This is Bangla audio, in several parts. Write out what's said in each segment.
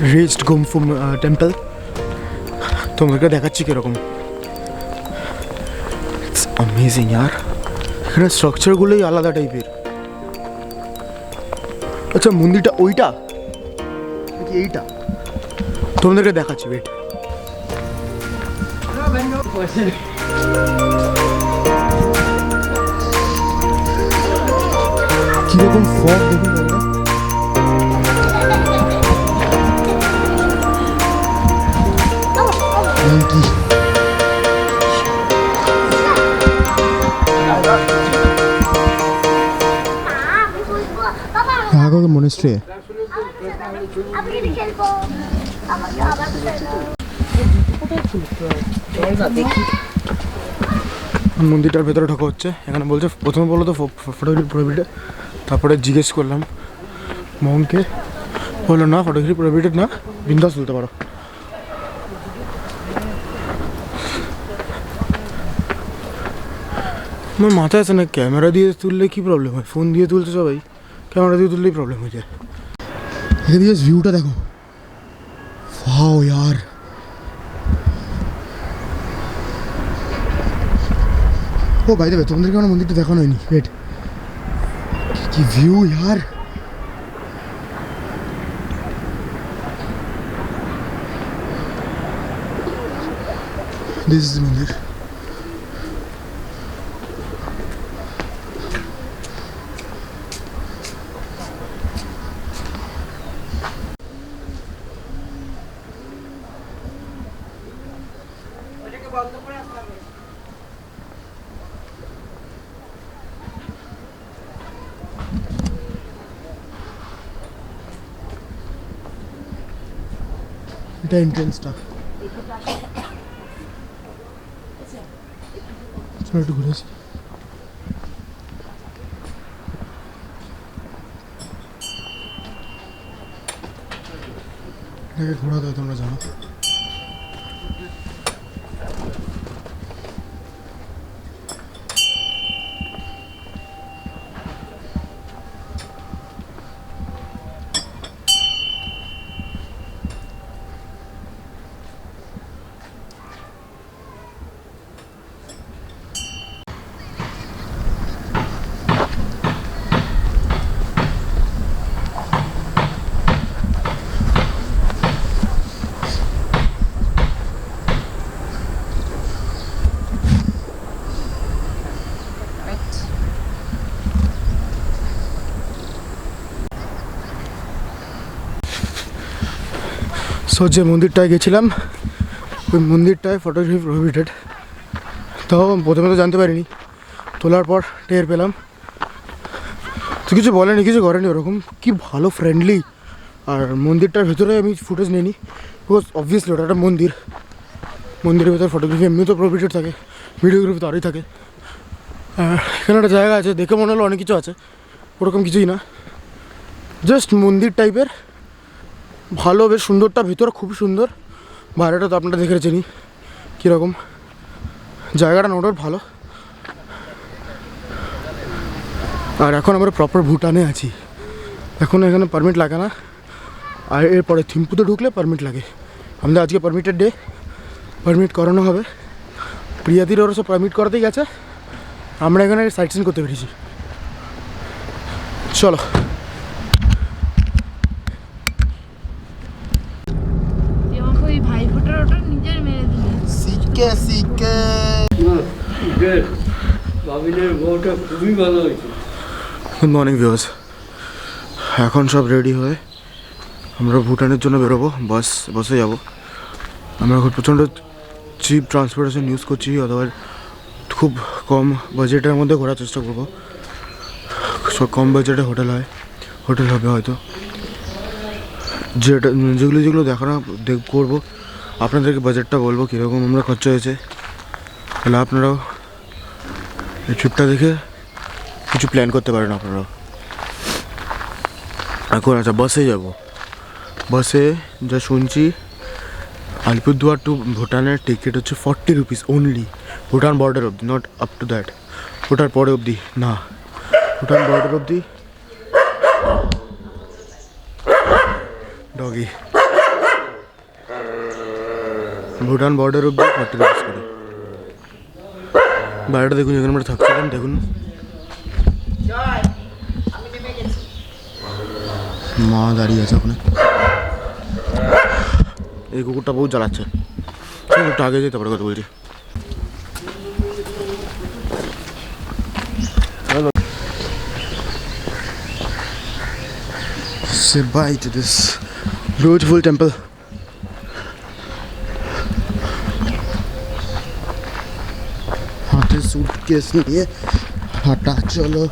রিচড গুমফু টেম্পল তোমাদেরকে দেখাচ্ছি কীরকম। ইটস অ্যামেজিং ইয়ার, এখানে স্ট্রাকচারগুলোই আলাদা টাইপের। আচ্ছা মন্দিরটা ওইটা নাকি এইটা তোমাদেরকে দেখাচ্ছি, ওয়েট। কিরকম ফগ দেখুন দাদা। यहाँ का मोनेस्ट्री है। মন্দিরটার ভেতরে ঢোকা হচ্ছে। এখানে বলছে প্রথমে বললো তো ফটোগ্রাফি প্রহিবিটেড, তারপরে জিজ্ঞেস করলাম মনকে, বললো না ফটোগ্রাফি প্রহিবিটেড না, বিন্দাস তুলতে পারো। আমার মাথায় আছে না ক্যামেরা দিয়ে তুললে কী প্রবলেম হয়, ফোন দিয়ে তুলছে সবাই, ক্যামেরা দিয়ে তুললেই প্রবলেম হয়ে যায়। এখানে দিয়ে ভিউটা দেখো, ওয়াও यार। ও ভাই দেবে তোমাদেরকে আমার মন্দিরটা দেখানো হয়নি, ওয়েট। কি ভিউ यार, দিস ইজ মন্দির। এটা এন্ট্রেন্সটা, চলো একটু ঘুরে আসি। এটাকে ঘোরা দেয় তোমরা জানো। সো যে মন্দিরটায় গেছিলাম ওই মন্দিরটায় ফটোগ্রাফি প্রহিবিটেড, তাও প্রথমে তো জানতে পারিনি, তোলার পর টের পেলাম। তো কিছু বলেনি, কিছু করেনি ওরকম, কি ভালো ফ্রেন্ডলি। আর মন্দিরটার ভেতরে আমি ফুটেজ নিইনি, বিকজ অবভিয়াসলি ওটা একটা মন্দির, মন্দিরের ভেতরে ফটোগ্রাফি এমনি তো প্রহিবিটেড থাকে, ভিডিওগ্রাফি তো আরই থাকে। এখানে একটা জায়গা আছে, দেখে মনে হলো অনেক কিছু আছে, ওরকম কিছুই না, জাস্ট মন্দির টাইপের, ভালো বেশ সুন্দরটা, ভিতরে খুব সুন্দর, বাইরেটা তো আপনারা দেখে রেখেছেনই কীরকম। জায়গাটা নোটার ভালো। আর এখন আমরা প্রপার ভুটানে আছি, এখন এখানে পারমিট লাগে না, আর এরপরে থিম্পুতে ঢুকলে পারমিট লাগে। আমাদের আজকে পারমিটেড ডে, পারমিট করানো হবে। প্রিয়াদির ওরা সব পারমিট করাতেই গেছে, আমরা এখানে সাইট সিন করতে পেরেছি। চলো গুড মর্নিং ভিউয়ার্স, এখন সব রেডি হয়ে আমরা ভুটানের জন্য বেরোবো, বসে যাব। আমরা এখন প্রচণ্ড চিপ ট্রান্সপোর্টেশন ইউজ করছি, অথবা খুব কম বাজেটের মধ্যে ঘোরার চেষ্টা করবো। সব কম বাজেটে হোটেল হবে হয়তো, যেগুলো দেখানো করবো, আপনাদেরকে বাজেটটা বলবো কীরকম আমরা খরচা হয়েছে, তাহলে আপনারাও এই ট্রিপটা দেখে কিছু প্ল্যান করতে পারেন আপনারাও। এখন আচ্ছা বাসে যাব, বাসে যা শুনছি আলিপুরদুয়ার টু ভুটানের টিকিট হচ্ছে 40 রুপিস অনলি, ভুটান বর্ডার অবধি, not up to that, Bhutan পরে অবধি না, ভুটান বর্ডার অবধি। ডগি ভুটান বর্ডার অব্দি 40 রুপিস করে। বাইরেটা দেখুন, যেখানে আমরা থাকছিলাম দেখুন, মা দাঁড়িয়ে আছে ওখানে। এই কুকুরটা বহুত জ্বালাচ্ছে, একটু আগে যেতে পারে, কথা বলছি। Say bye to this beautiful temple. हाथे सूटकेस लिए हटा चलो।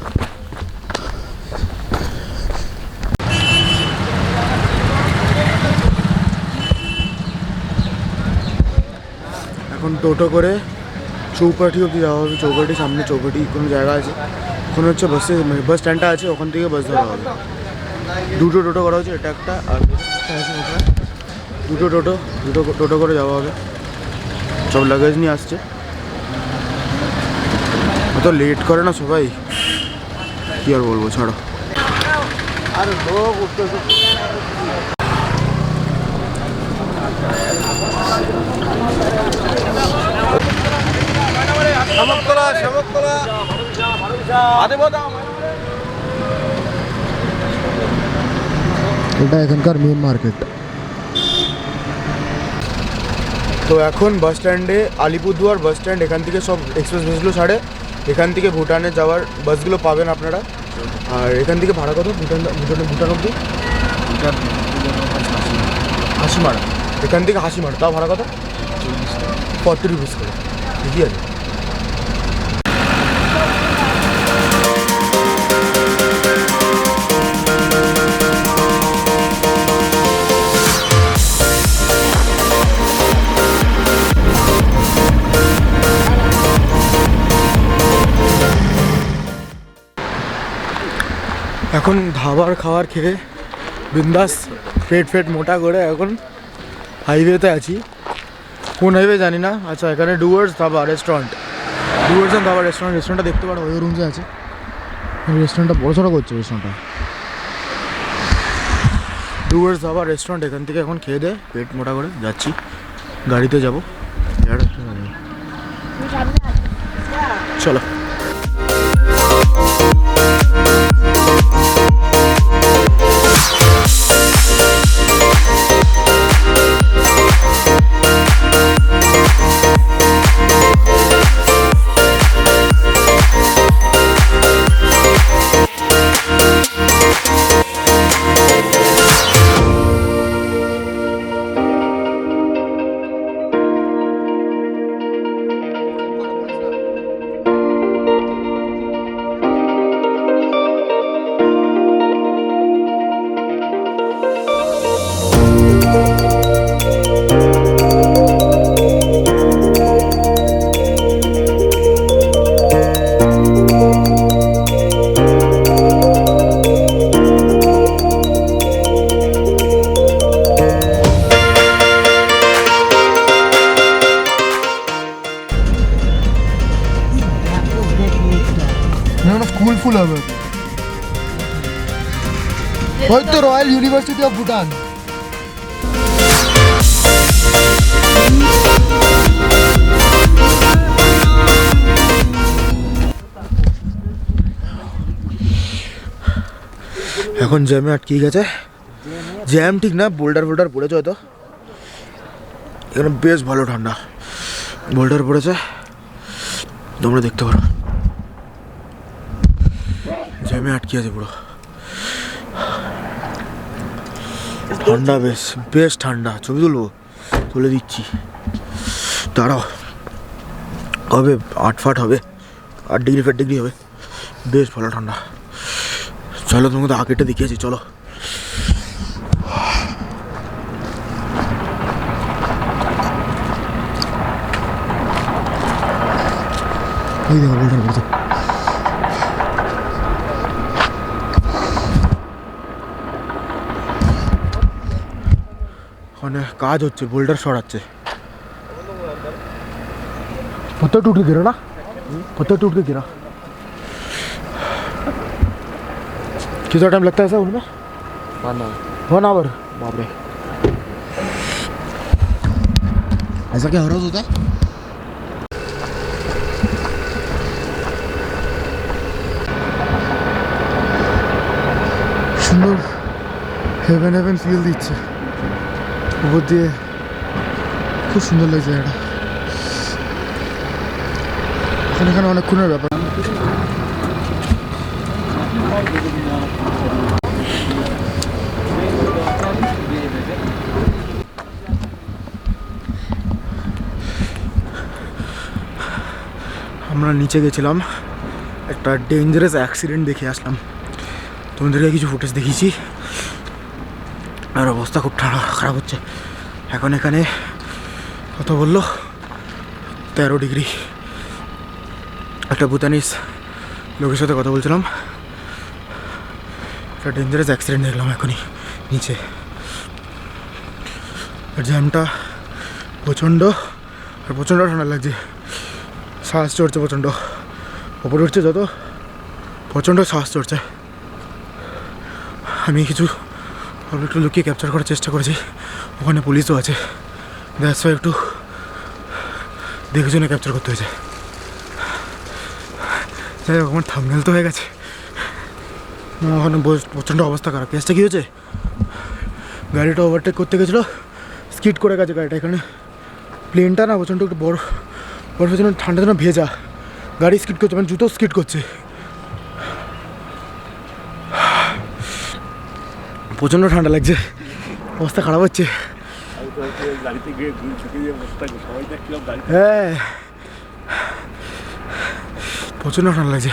এখন টোটো করে চৌপাটি অবধি যাওয়া হবে। চৌপাটি সামনে, চৌপাটি কোনো জায়গা আছে, ওখানে হচ্ছে বাস স্ট্যান্ডটা আছে, ওখান থেকে বাস ধরা হবে। দুটো টোটো করা হচ্ছে, এটা একটা আর দুটো টোটো করে যাওয়া হবে। সব লাগেজ নিয়ে আসছে, অত লেট করে না সবাই, কি আর বলবো, ছাড়ো। আর লোক উঠতেছে। এটা এখানকার মেন মার্কেট। তো এখন বাস স্ট্যান্ডে, আলিপুরদুয়ার বাস স্ট্যান্ড, এখান থেকে সব এক্সপ্রেস বাসগুলো ছাড়ে। এখান থেকে ভুটানে যাওয়ার বাসগুলো পাবেন আপনারা। আর এখান থেকে ভাড়া কত ভুটান অব্দি? হাসিমারা, এখান থেকে হাসিমারা, তাও ভাড়া কত? 40 রুপিস করে, ঠিকই আছে। এখন ধাবার খাবার খেয়ে বিন্দাস পেট মোটা করে এখন হাইওয়েতে আছি। কোন হাইওয়ে জানি না। আচ্ছা, এখানে ডুয়ার্স ধাবা রেস্টুরেন্ট, ডুয়ার্স অ্যান্ড ধাবা রেস্টুরেন্টটা দেখতে পারো, ওই রুমে আছে। রেস্টুরেন্টটা বড়সড় করছে রেস্টুরেন্টটা, ডুয়ার্স ধাবা রেস্টুরেন্ট। এখান থেকে এখন খেয়ে দে পেট মোটা করে যাচ্ছি, গাড়িতে যাবো। চলো। ফুল হবে হয়তো রয়্যাল ইউনিভার্সিটি অফ ভুটান। এখন জ্যামে আটকে গেছে, জ্যাম ঠিক না, বোল্ডার পড়েছে হয়তো। এখানে বেশ ভালো ঠান্ডা, বোল্ডার পড়েছে, তোমরা দেখতে পারো। জ্যামে আটকে আছে পুরো, ঠান্ডা, বেশ ঠান্ডা। ছবি তুলে দিচ্ছি, দাঁড়াও। হবে 8 হবে, 8 ডিগ্রি হবে, বেশ ভালো ঠান্ডা। চলো, তোমাকে তো আগেটা দেখিয়েছি, চলো। এই দেখো বোল্ডার পড়েছে। ওখানে কাজ হচ্ছে, বোল্ডার সরাচ্ছে। पत्थर टूट के गिरा ना, पत्थर टूट के गिरा। कितना टाइम लगता है सर उनमें? 1 आवर। बाप रे। ऐसा क्या हो रहा होता है? সুন্দর হেভেন হেভেন ফিল দিচ্ছে উপর দিয়ে, খুব সুন্দর লাগছে এটা। এখানে অনেকক্ষণের ব্যাপার। আমরা নিচে গেছিলাম, একটা ডেঞ্জারাস অ্যাক্সিডেন্ট দেখে আসলাম। তোমাদেরকে কিছু ফুটেজ দেখিয়েছি, আর অবস্থা খুব খারাপ হচ্ছে এখন। এখানে কত বললো 13 ডিগ্রি। একটা ভুটানিস লোকের সাথে কথা বলছিলাম, একটা ডেঞ্জারাস অ্যাক্সিডেন্ট দেখলাম এখনই নিচে। জ্যামটা প্রচণ্ড, আর প্রচণ্ড ঠান্ডা লাগছে, শ্বাস চড়ছে প্রচণ্ড। ওপরে উঠছে যত প্রচণ্ড শ্বাস চড়ছে। আমি কিছু একটু লুকিয়ে ক্যাপচার করার চেষ্টা করেছি, ওখানে পুলিশও আছে, দ্যাটস ওয়াই একটু দেখে শুনে ক্যাপচার করতে হয়েছে। যাই হোক, আমার থাম্বনেল তো হয়ে গেছে। ওখানে প্রচণ্ড অবস্থা খারাপ। কেসটা কী হয়েছে, গাড়িটা ওভারটেক করতে গেছিলো, স্কিড করে গেছে গাড়িটা। এখানে প্লেনটা না প্রচণ্ড একটু বরফের জন্য, ঠান্ডার জন্য ভেজা, গাড়ি স্কিড করছে, মানে জুতো স্কিড করছে। প্রচণ্ড ঠান্ডা লাগছে, অবস্থা খারাপ হচ্ছে। হ্যাঁ, প্রচণ্ড ঠান্ডা লাগছে।